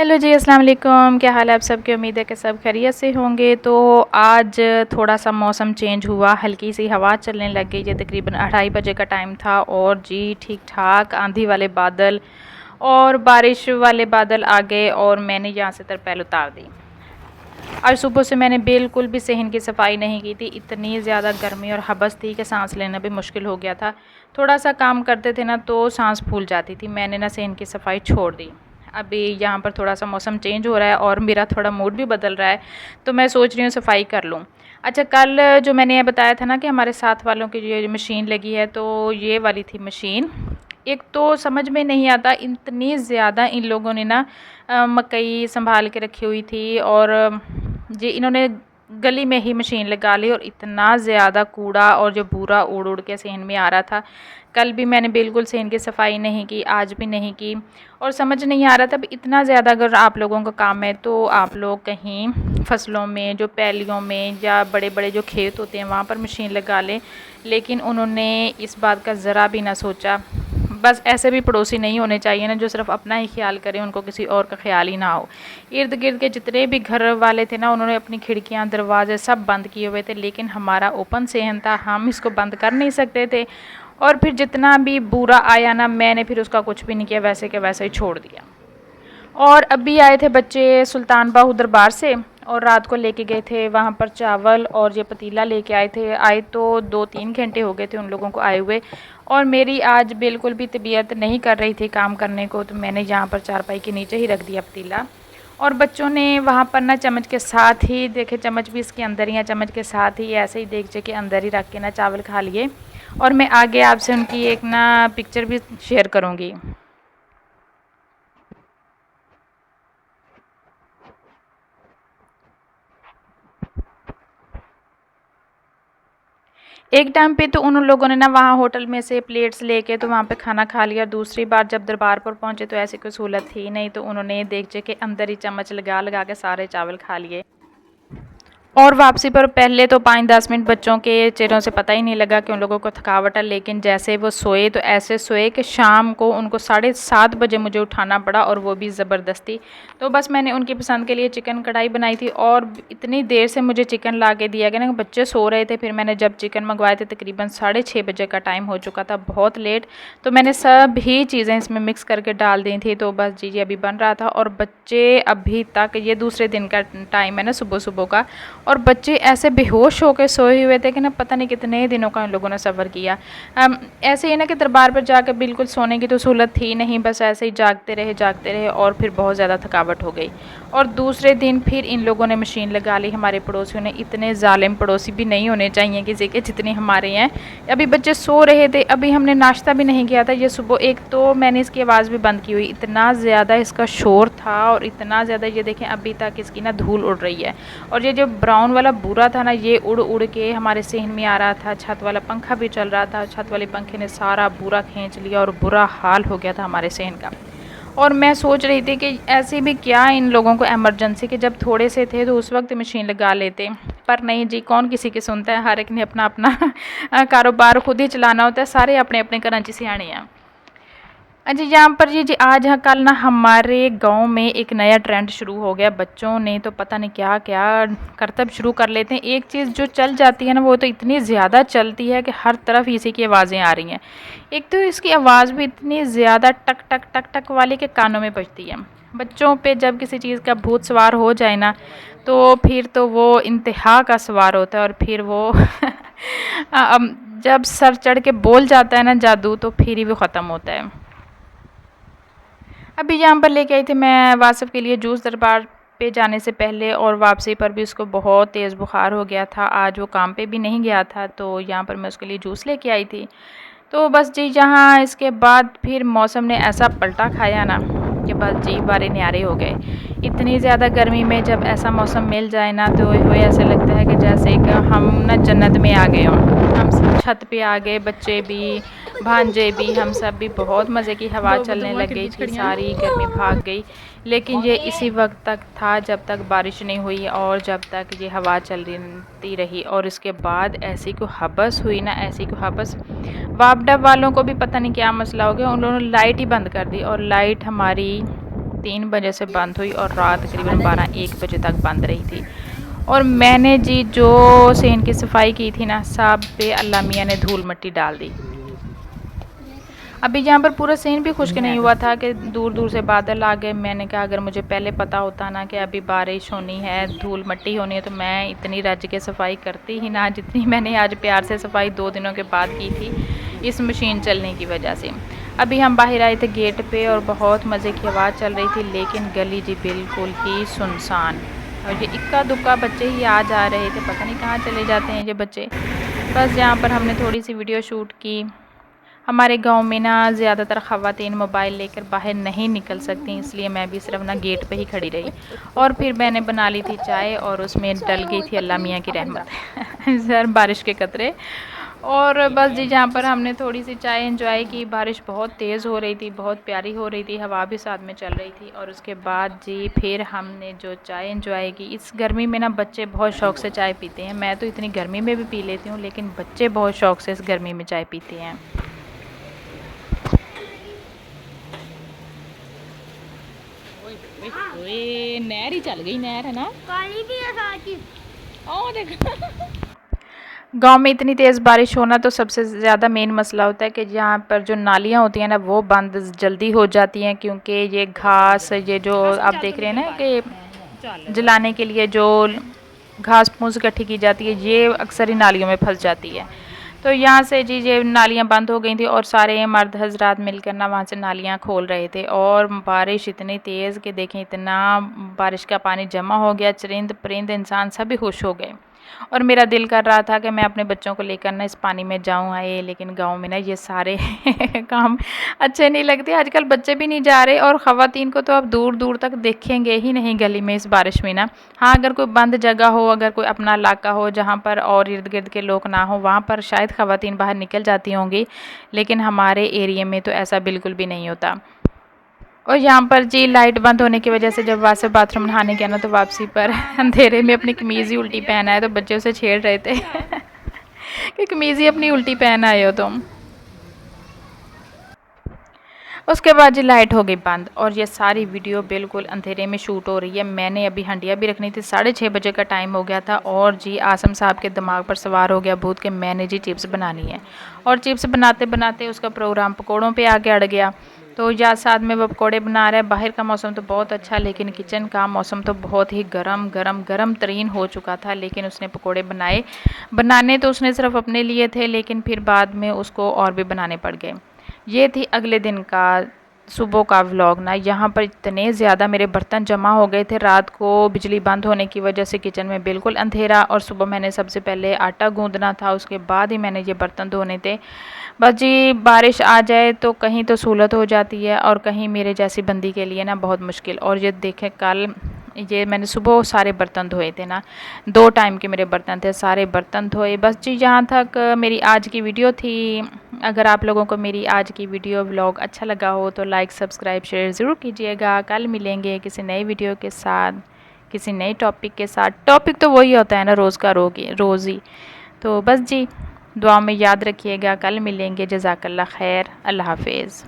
Hello जी, अस्सलाम वालेकुम। क्या हाल है आप सबके? उम्मीद है कि सब खैरियत से होंगे। तो आज थोड़ा सा मौसम चेंज हुआ, हल्की सी हवा चलने लग गई। ये तकरीबन 2:30 बजे का टाइम था और जी ठीक ठाक आंधी वाले बादल और बारिश वाले बादल आ गए और मैंने यहाँ से तरपैल उतार दी। आज सुबह से मैंने बिल्कुल भी सहन की सफाई नहीं की थी। इतनी ज़्यादा गर्मी और हबस थी कि सांस लेना भी मुश्किल हो गया था। थोड़ा सा काम करते थे ना तो सांस फूल जाती थी। मैंने ना सहन की सफाई छोड़ दी। अभी यहाँ पर थोड़ा सा मौसम चेंज हो रहा है और मेरा थोड़ा मूड भी बदल रहा है, तो मैं सोच रही हूँ सफाई कर लूँ। अच्छा, कल जो मैंने ये बताया था ना कि हमारे साथ वालों की जो मशीन लगी है, तो ये वाली थी मशीन। एक तो समझ में नहीं आता, इतनी ज़्यादा इन लोगों ने ना मकई संभाल के रखी हुई थी और जी इन्होंने गली में ही मशीन लगा ली और इतना ज़्यादा कूड़ा और जो बूरा उड़ उड़ के सहन में आ रहा था। कल भी मैंने बिल्कुल सहन की सफाई नहीं की, आज भी नहीं की और समझ नहीं आ रहा था। इतना ज़्यादा अगर आप लोगों का काम है तो आप लोग कहीं फसलों में, जो पैलियों में या बड़े बड़े जो खेत होते हैं वहाँ पर मशीन लगा लें, लेकिन उन्होंने इस बात का ज़रा भी ना सोचा। बस ऐसे भी पड़ोसी नहीं होने चाहिए ना जो सिर्फ अपना ही ख्याल करें, उनको किसी और का ख्याल ही ना हो। इर्द गिर्द के जितने भी घर वाले थे ना, उन्होंने अपनी खिड़कियां दरवाजे सब बंद किए हुए थे, लेकिन हमारा ओपन सहन था, हम इसको बंद कर नहीं सकते थे। और फिर जितना भी बुरा आया ना, मैंने फिर उसका कुछ भी नहीं किया, वैसे के वैसे ही छोड़ दिया। और अभी आए थे बच्चे सुल्तान बाहू दरबार से और रात को लेके गए थे वहाँ पर चावल और ये पतीला लेके आए थे। आए तो 2-3 घंटे हो गए थे उन लोगों को आए हुए और मेरी आज बिल्कुल भी तबीयत नहीं कर रही थी काम करने को, तो मैंने यहाँ पर चारपाई के नीचे ही रख दिया पतीला। और बच्चों ने वहाँ पर ना चम्मच के साथ ही, देखे चम्मच भी इसके अंदर ही है, चम्मच के साथ ही ऐसे ही देख के अंदर ही रख के ना चावल खा लिए। और मैं आगे आपसे उनकी एक ना पिक्चर भी शेयर करूँगी। एक टाइम पे तो उन लोगों ने ना वहाँ होटल में से प्लेट्स लेके तो वहाँ पे खाना खा लिया। दूसरी बार जब दरबार पर पहुँचे तो ऐसी कोई सहूलत थी नहीं, तो उन्होंने देख के अंदर ही चम्मच लगा लगा के सारे चावल खा लिए। और वापसी पर पहले तो 5-10 मिनट बच्चों के चेहरों से पता ही नहीं लगा कि उन लोगों को थकावट है, लेकिन जैसे वो सोए तो ऐसे सोए कि शाम को उनको 7:30 बजे मुझे उठाना पड़ा और वो भी ज़बरदस्ती। तो बस मैंने उनकी पसंद के लिए चिकन कढ़ाई बनाई थी और इतनी देर से मुझे चिकन ला के दिया गया ना, बच्चे सो रहे थे। फिर मैंने जब चिकन मंगवाए थे तकरीबन 6:30 बजे का टाइम हो चुका था, बहुत लेट। तो मैंने सभी चीज़ें इसमें मिक्स करके डाल दी थी। तो बस जी अभी बन रहा था और बच्चे अभी तक, ये दूसरे दिन का टाइम है ना सुबह सुबह का, और बच्चे ऐसे बेहोश होकर सोए हुए थे कि ना पता नहीं कितने दिनों का इन लोगों ने सफ़र किया। ऐसे ही ना कि दरबार पर जाकर बिल्कुल सोने की तो सहूलत थी नहीं, बस ऐसे ही जागते रहे और फिर बहुत ज़्यादा थकावट हो गई। और दूसरे दिन फिर इन लोगों ने मशीन लगा ली, हमारे पड़ोसियों ने। इतने जालिम पड़ोसी भी नहीं होने चाहिए किसी के जितने हमारे हैं। अभी बच्चे सो रहे थे, अभी हमने नाश्ता भी नहीं किया था ये सुबह। एक तो मैंने इसकी आवाज़ भी बंद की हुई, इतना ज़्यादा इसका शोर था और इतना ज़्यादा, ये देखें अभी तक इसकी ना धूल उड़ रही है। और ये जो ब्राउन वाला बूरा था ना, ये उड़ उड़ के हमारे सहन में आ रहा था। छत वाला पंखा भी चल रहा था, छत वाले पंखे ने सारा बूरा खींच लिया और बुरा हाल हो गया था हमारे सहन का। और मैं सोच रही थी कि ऐसे भी क्या इन लोगों को इमरजेंसी, कि जब थोड़े से थे तो उस वक्त मशीन लगा लेते, पर नहीं जी, कौन किसी की सुनता है। हर एक ने अपना अपना कारोबार खुद ही चलाना होता है, सारे अपने अपने घरां च सियाने हैं। अच्छा, यहाँ पर जी आज हाँ कल ना हमारे गांव में एक नया ट्रेंड शुरू हो गया। बच्चों ने तो पता नहीं क्या क्या करतब शुरू कर लेते हैं। एक चीज़ जो चल जाती है ना, वो तो इतनी ज़्यादा चलती है कि हर तरफ इसी की आवाज़ें आ रही हैं। एक तो इसकी आवाज़ भी इतनी ज़्यादा टक टक टक टक वाली के कानों में बजती है। बच्चों पे जब किसी चीज़ का भूत सवार हो जाए ना, तो फिर तो वो इंतहा का सवार होता है और फिर वो जब सर चढ़ के बोल जाता है ना जादू, तो फिर ही वो ख़त्म होता है। अभी यहाँ पर लेके आई थी मैं वासिफ़ के लिए जूस दरबार पे जाने से पहले, और वापसी पर भी उसको बहुत तेज़ बुखार हो गया था। आज वो काम पे भी नहीं गया था, तो यहाँ पर मैं उसके लिए जूस लेके आई थी। तो बस जी यहाँ इसके बाद फिर मौसम ने ऐसा पलटा खाया ना कि बस जी बारे न्यारे हो गए। इतनी ज़्यादा गर्मी में जब ऐसा मौसम मिल जाए ना, तो वो ऐसा लगता है कि जैसे कि हम ना जन्नत में आ गए हों। हम सब छत पे आ गए, बच्चे भी, भांजे भी, हम सब भी। बहुत मज़े की हवा चलने लग गई थी, सारी गर्मी भाग गई। लेकिन ये इसी वक्त तक था जब तक बारिश नहीं हुई और जब तक ये हवा चलती रही। और इसके बाद ऐसी को हबस हुई ना, ऐसी को हबस। वापडा वालों को भी पता नहीं क्या मसला हो गया, उन लोगों ने लाइट ही बंद कर दी और लाइट हमारी 3 बजे से बंद हुई और रात तकरीबन 12-1 बजे तक बंद रही थी। और मैंने जी जो सेन की सफाई की थी ना, सब पे अल्लाह मियाँ ने धूल मिट्टी डाल दी। अभी यहाँ पर पूरा सीन भी खुश्क नहीं हुआ था कि दूर दूर से बादल आ गए। मैंने कहा अगर मुझे पहले पता होता ना कि अभी बारिश होनी है, धूल मिट्टी होनी है, तो मैं इतनी रज के सफाई करती ही ना जितनी मैंने आज प्यार से सफाई 2 दिनों के बाद की थी इस मशीन चलने की वजह से। अभी हम बाहर आए थे गेट पे और बहुत मज़े की आवाज़ चल रही थी, लेकिन गली जी बिल्कुल ही सुनसान और ये इक्का दुक्का बच्चे ही आ जा रहे थे, पता नहीं कहाँ चले जाते हैं ये बच्चे। बस यहाँ पर हमने थोड़ी सी वीडियो शूट की। हमारे गांव में ना ज़्यादातर ख़वातीन मोबाइल लेकर बाहर नहीं निकल सकती, इसलिए मैं भी सिर्फ ना गेट पे ही खड़ी रही। और फिर मैंने बना ली थी चाय और उसमें डल गई थी अल्लाह मियाँ की रहमत सर बारिश के कतरे। और बस जी जहाँ पर हमने थोड़ी सी चाय एंजॉय की। बारिश बहुत तेज़ हो रही थी, बहुत प्यारी हो रही थी, हवा भी साथ में चल रही थी। और उसके बाद जी फिर हमने जो चाय एंजॉय की। इस गर्मी में ना बच्चे बहुत शौक़ से चाय पीते हैं। मैं तो इतनी गर्मी में भी पी लेती हूँ, लेकिन बच्चे बहुत शौक़ से इस गर्मी में चाय पीते हैं। नहर ही चल गई, नहर है ना, पानी भी है साथ ही। ओ देखो गांव में इतनी तेज़ बारिश होना तो सबसे ज़्यादा मेन मसला होता है कि यहाँ पर जो नालियाँ होती हैं ना वो बंद जल्दी हो जाती हैं, क्योंकि ये घास ये जो आप देख रहे हैं ना कि जलाने के लिए जो घास फूस इकट्ठी की जाती है ये अक्सर ही नालियों में फंस जाती है। तो यहाँ से जी ये नालियाँ बंद हो गई थी और सारे मर्द हजरात मिलकर ना वहाँ से नालियाँ खोल रहे थे। और बारिश इतनी तेज़ कि देखें इतना बारिश का पानी जमा हो गया, चरिंद परिंद इंसान सभी खुश हो गए। और मेरा दिल कर रहा था कि मैं अपने बच्चों को लेकर ना इस पानी में जाऊँ आए, लेकिन गांव में ना ये सारे काम अच्छे नहीं लगते। आजकल बच्चे भी नहीं जा रहे और ख़वातीन को तो अब दूर दूर तक देखेंगे ही नहीं गली में इस बारिश में ना। हाँ अगर कोई बंद जगह हो, अगर कोई अपना इलाका हो जहाँ पर और इर्द गिर्द के लोग ना हो, वहाँ पर शायद ख़वातीन बाहर निकल जाती होंगी, लेकिन हमारे एरिया में तो ऐसा बिल्कुल भी नहीं होता। और यहाँ पर जी लाइट बंद होने की वजह से जब वहाँ से बाथरूम नहाने गया ना तो वापसी पर अंधेरे में अपनी कमीज़ ही उल्टी पहन आए, तो बच्चे उसे छेड़ रहे थे कि कमीज़ ही अपनी उल्टी पहन आए हो तुम। उसके बाद जी लाइट हो गई बंद और ये सारी वीडियो बिल्कुल अंधेरे में शूट हो रही है। मैंने अभी हंडिया भी रखनी थी, 6:30 बजे का टाइम हो गया था और जी आसम साहब के दिमाग पर सवार हो गया भूत के मैंने जी चिप्स बनानी है। और चिप्स बनाते बनाते उसका प्रोग्राम पकौड़ों पे आके अड़ गया। तो या साथ में वो पकौड़े बना रहे हैं। बाहर का मौसम तो बहुत अच्छा, लेकिन किचन का मौसम तो बहुत ही गरम तरीन हो चुका था। लेकिन उसने पकौड़े बनाने तो उसने सिर्फ अपने लिए थे, लेकिन फिर बाद में उसको और भी बनाने पड़ गए। ये थी अगले दिन का सुबह का व्लॉग ना। यहाँ पर इतने ज़्यादा मेरे बर्तन जमा हो गए थे, रात को बिजली बंद होने की वजह से किचन में बिल्कुल अंधेरा। और सुबह मैंने सबसे पहले आटा गूंदना था, उसके बाद ही मैंने ये बर्तन धोने थे। बस जी बारिश आ जाए तो कहीं तो सहूलत हो जाती है और कहीं मेरे जैसी बंदी के लिए ना बहुत मुश्किल। और ये देखें कल ये मैंने सुबह सारे बर्तन धोए थे ना, 2 टाइम के मेरे बर्तन थे, सारे बर्तन धोए। बस जी यहाँ तक मेरी आज की वीडियो थी। अगर आप लोगों को मेरी आज की वीडियो व्लॉग अच्छा लगा हो तो लाइक सब्सक्राइब शेयर ज़रूर कीजिएगा। कल मिलेंगे किसी नई वीडियो के साथ, किसी नए टॉपिक के साथ। टॉपिक तो वही होता है ना रोज़ का रोज़ ही। तो बस जी दुआ में याद रखिएगा। कल मिलेंगे। जज़ाकल्लाह खैर। अल्लाह हाफिज़।